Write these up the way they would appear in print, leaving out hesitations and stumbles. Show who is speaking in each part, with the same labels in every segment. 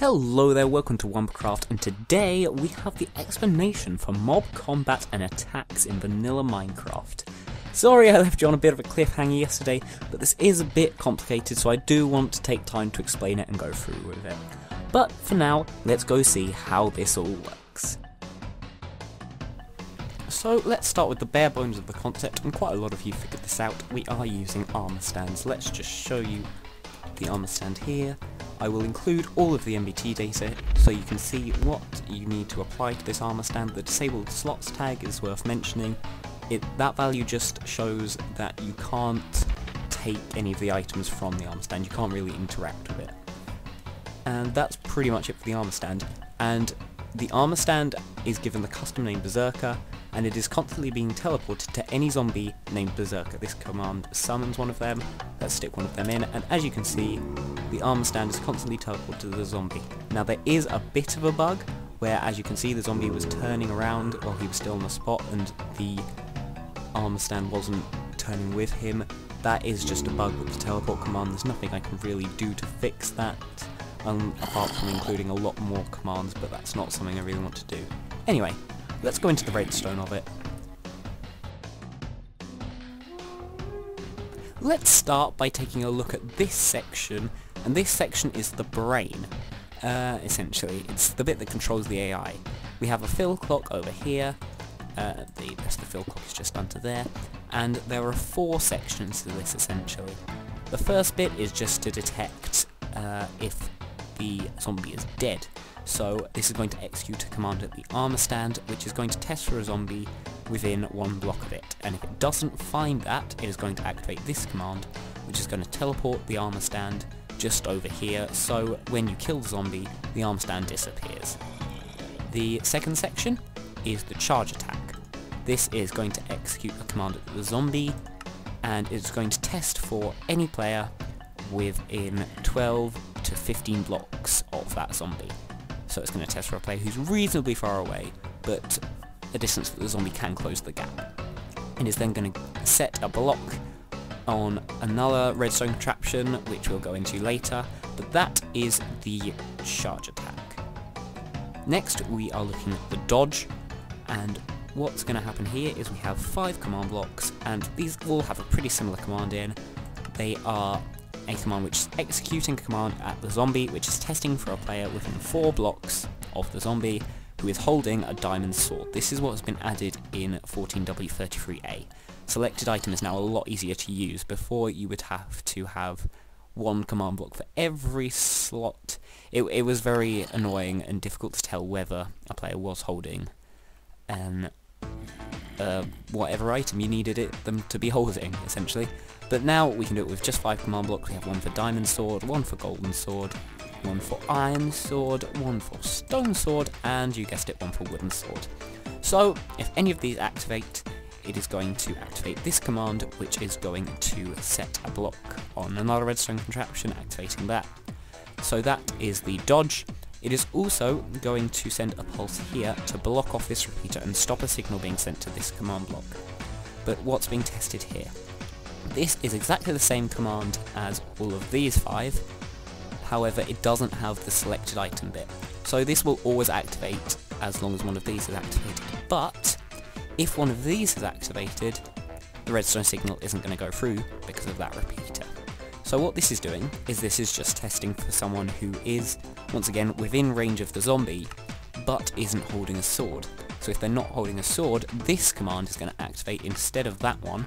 Speaker 1: Hello there, welcome to Wondercraft, and today we have the explanation for mob combat and attacks in vanilla Minecraft. Sorry I left you on a bit of a cliffhanger yesterday, but this is a bit complicated, so I do want to take time to explain it and go through with it. But for now, let's go see how this all works. So let's start with the bare bones of the concept, and quite a lot of you figured this out. We are using armor stands. Let's just show you the armor stand here. I will include all of the MBT data so you can see what you need to apply to this armor stand. The disabled slots tag is worth mentioning. That value just shows that you can't take any of the items from the armor stand. You can't really interact with it. And that's pretty much it for the armor stand. And the armor stand is given the custom name Berserker, and it is constantly being teleported to any zombie named Berserker. This command summons one of them. Let's stick one of them in, and as you can see, the armor stand is constantly teleported to the zombie. Now there is a bit of a bug, where as you can see the zombie was turning around while he was still on the spot, and the armor stand wasn't turning with him. That is just a bug with the teleport command. There's nothing I can really do to fix that, apart from including a lot more commands, but that's not something I really want to do. Anyway, let's go into the redstone of it. Let's start by taking a look at this section, and this section is the brain. Essentially, it's the bit that controls the AI. We have a fill clock over here, the rest of the fill clock is just under there, and there are 4 sections to this essentially. The first bit is just to detect if the zombie is dead. So this is going to execute a command at the armor stand, which is going to test for a zombie within 1 block of it. And if it doesn't find that, it is going to activate this command, which is going to teleport the armor stand just over here, so when you kill the zombie, the armor stand disappears. The second section is the charge attack. This is going to execute a command at the zombie, and it's going to test for any player within 12 to 15 blocks of that zombie. So it's going to test for a player who's reasonably far away, but a distance that the zombie can close the gap. It is then going to set a block on another redstone contraption, which we'll go into later, but that is the charge attack. Next we are looking at the dodge, and what's going to happen here is we have 5 command blocks, and these all have a pretty similar command in. They are a command which is executing a command at the zombie, which is testing for a player within 4 blocks of the zombie who is holding a diamond sword. This is what has been added in 14W33A. Selected item is now a lot easier to use. Before you would have to have 1 command block for every slot. It was very annoying and difficult to tell whether a player was holding whatever item you needed them to be holding, essentially. But now we can do it with just 5 command blocks. We have 1 for diamond sword, 1 for golden sword, 1 for iron sword, 1 for stone sword, and you guessed it, 1 for wooden sword. So if any of these activate, it is going to activate this command, which is going to set a block on another redstone contraption, activating that. So that is the dodge. It is also going to send a pulse here to block off this repeater and stop a signal being sent to this command block. But what's being tested here? This is exactly the same command as all of these 5, however it doesn't have the selected item bit. So this will always activate as long as one of these is activated, but if one of these is activated, the redstone signal isn't going to go through because of that repeater. So what this is doing is this is just testing for someone who is, once again, within range of the zombie, but isn't holding a sword. So if they're not holding a sword, this command is going to activate instead of that one,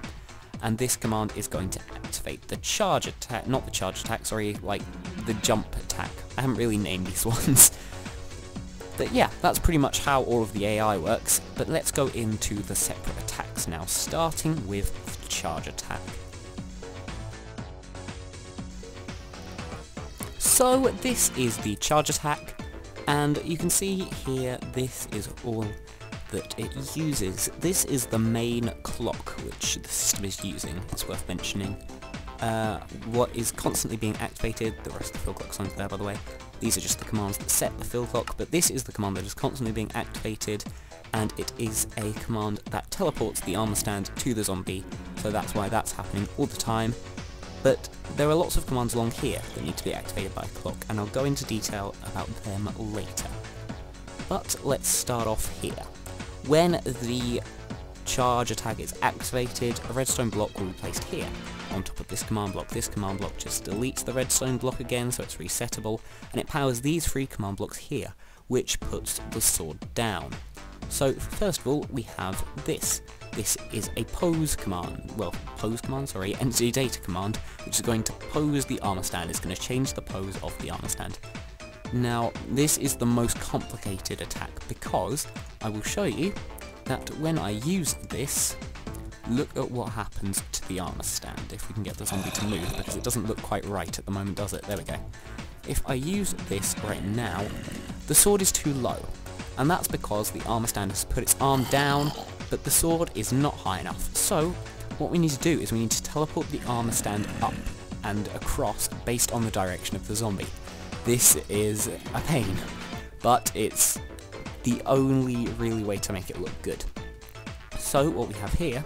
Speaker 1: and this command is going to activate the charge attack, not the charge attack, sorry, like the jump attack. I haven't really named these ones. But yeah, that's pretty much how all of the AI works, but let's go into the separate attacks now, starting with the charge attack. So this is the charge attack, and you can see here this is all that it uses. This is the main clock which the system is using, it's worth mentioning. What is constantly being activated, the rest of the fill clock's under there by the way, these are just the commands that set the fill clock, but this is the command that is constantly being activated, and it is a command that teleports the armor stand to the zombie, so that's why that's happening all the time. But there are lots of commands along here that need to be activated by a clock, and I'll go into detail about them later. But let's start off here. When the charge attack is activated, a redstone block will be placed here, on top of this command block. This command block just deletes the redstone block again, so it's resettable, and it powers these 3 command blocks here, which puts the sword down. So first of all, we have this. This is a pose command, entity data command, which is going to pose the armor stand. It's going to change the pose of the armor stand. Now, this is the most complicated attack because I will show you that when I use this, look at what happens to the armor stand. If we can get the zombie to move, because it doesn't look quite right at the moment, does it? There we go. If I use this right now, the sword is too low, and that's because the armor stand has put its arm down, but the sword is not high enough. So what we need to do is we need to teleport the armor stand up and across based on the direction of the zombie. This is a pain, but it's the only really way to make it look good. So what we have here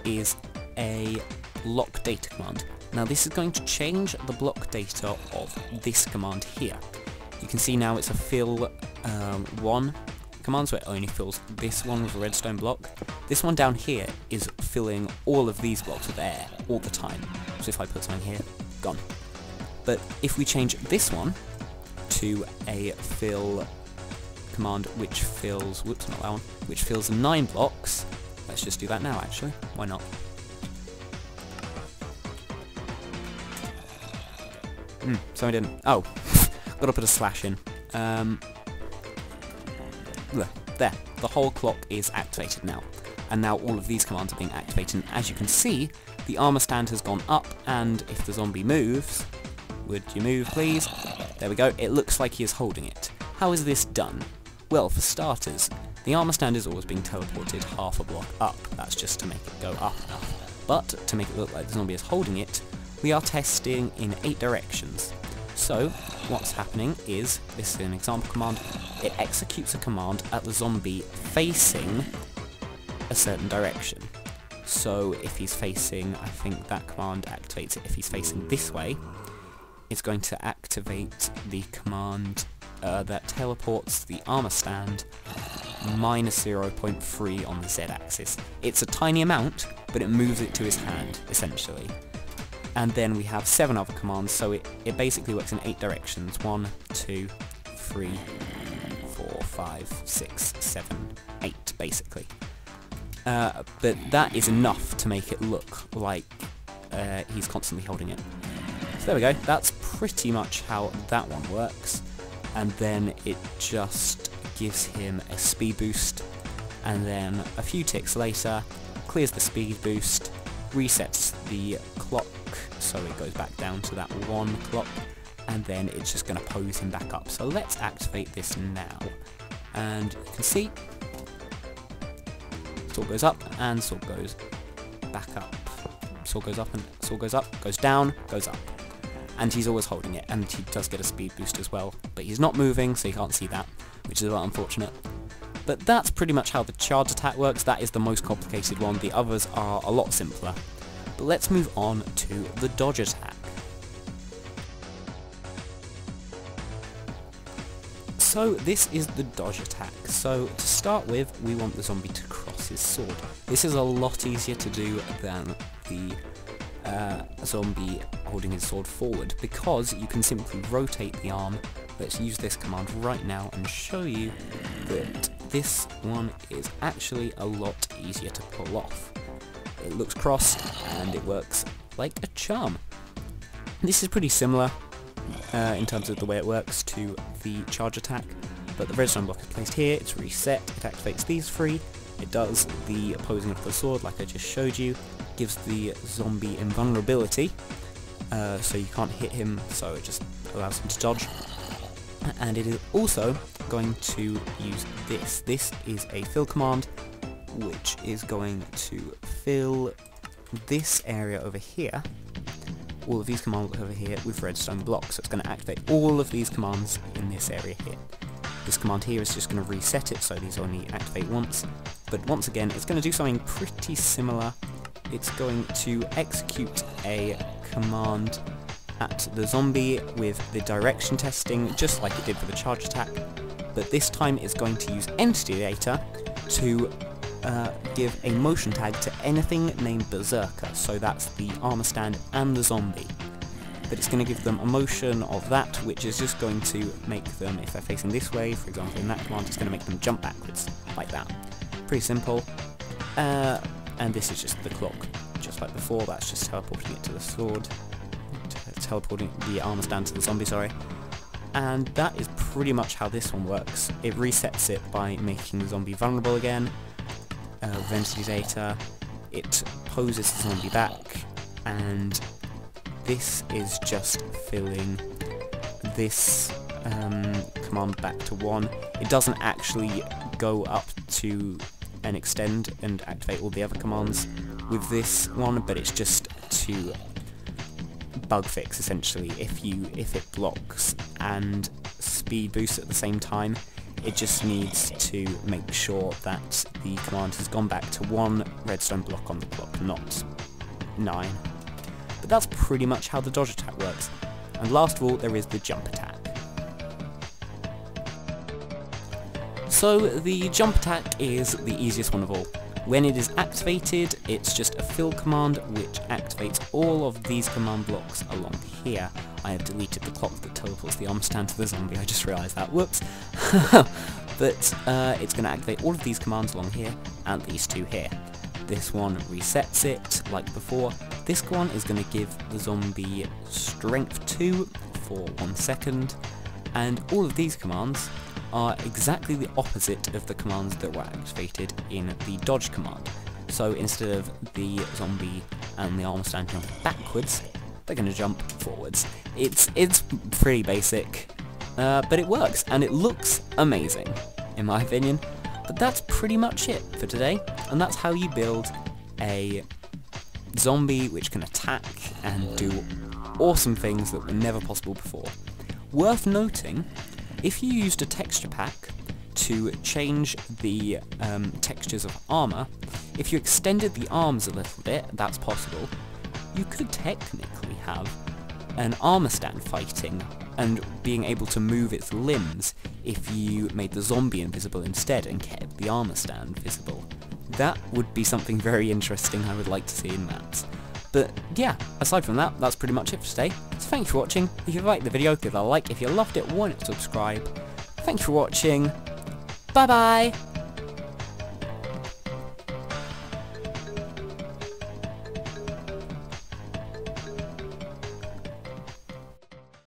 Speaker 1: is a lock data command. Now this is going to change the block data of this command here. You can see now it's a fill 1 command, so it only fills this one with a redstone block. This one down here is filling all of these blocks with air all the time. So if I put something here, gone. But if we change this one to a fill command which fills, whoops, not that one, which fills 9 blocks, let's just do that now actually, why not? So I didn't, oh, gotta put a slash in. There, the whole clock is activated now, and now all of these commands are being activated, and as you can see, the armor stand has gone up, and if the zombie moves, would you move please? There we go, it looks like he is holding it. How is this done? Well, for starters, the armor stand is always being teleported half a block up, that's just to make it go up enough. But, to make it look like the zombie is holding it, we are testing in 8 directions. So, what's happening is, this is an example command, it executes a command at the zombie facing a certain direction. So if he's facing, I think that command activates it, if he's facing this way, it's going to activate the command that teleports the armor stand minus 0.3 on the Z-axis. It's a tiny amount, but it moves it to his hand, essentially. And then we have 7 other commands, so it basically works in 8 directions. 1, 2, 3, 4, 5, 6, 7, 8, basically. But that is enough to make it look like he's constantly holding it. So there we go, that's pretty much how that one works. And then it just gives him a speed boost, and then a few ticks later, clears the speed boost, resets the clock, so it goes back down to that 1 clock, and then it's just going to pose him back up. So let's activate this now, and you can see sword goes up and sword goes back up, sword goes up and sword goes up, goes down, goes up, and he's always holding it, and he does get a speed boost as well, but he's not moving, so you can't see that, which is a lot unfortunate. But that's pretty much how the charge attack works. That is the most complicated one, the others are a lot simpler. But let's move on to the dodge attack. So this is the dodge attack. So to start with, we want the zombie to cross his sword. This is a lot easier to do than the zombie holding his sword forward, because you can simply rotate the arm. Let's use this command right now and show you that this one is actually a lot easier to pull off. It looks crossed and it works like a charm. This is pretty similar in terms of the way it works to the charge attack, but the redstone block is placed here, it's reset, it activates these 3, it does the opposing of the sword like I just showed you, gives the zombie invulnerability, so you can't hit him, so it just allows him to dodge. And it is also going to use this. This is a fill command, which is going to fill this area over here, all of these commands over here, with redstone blocks. So it's going to activate all of these commands in this area here. This command here is just going to reset it, so these only activate once. But once again, it's going to do something pretty similar. it's going to execute a command at the zombie with the direction testing, just like it did for the charge attack, but this time it's going to use entity data to give a motion tag to anything named Berserker, so that's the armor stand and the zombie. But it's going to give them a motion of that, which is just going to make them, if they're facing this way, for example in that command, it's going to make them jump backwards, like that. Pretty simple. And this is just the clock, just like before, that's just teleporting it to the sword, teleporting the armor stand to the zombie, sorry. And that is pretty much how this one works. It resets it by making the zombie vulnerable again, with entity data, it poses the zombie back, and this is just filling this command back to 1. It doesn't actually go up to and extend and activate all the other commands with this one, but it's just to bug fix essentially. If it blocks and speed boosts at the same time, it just needs to make sure that the command has gone back to 1 redstone block on the clock, not 9. But that's pretty much how the dodge attack works. And last of all, there is the jump attack. So the jump attack is the easiest one of all. When it is activated, it's just a fill command which activates all of these command blocks along here. I have deleted the clock that teleports the arm stand to the zombie, I just realised that, whoops. But it's going to activate all of these commands along here, and these two here. This one resets it, like before. This one is going to give the zombie strength 2 for 1 second, and all of these commands are exactly the opposite of the commands that were activated in the dodge command. So instead of the zombie and the armor stand jumping backwards, they're going to jump forwards. It's pretty basic, but it works, and it looks amazing, in my opinion. But that's pretty much it for today, and that's how you build a zombie which can attack and do awesome things that were never possible before. Worth noting, if you used a texture pack to change the textures of armor, if you extended the arms a little bit, that's possible, you could technically have an armor stand fighting and being able to move its limbs if you made the zombie invisible instead and kept the armor stand visible. That would be something very interesting I would like to see in maps. But yeah, aside from that, that's pretty much it for today. So thank you for watching. If you liked the video, give it a like. If you loved it, why not subscribe? Thank you for watching. Bye bye!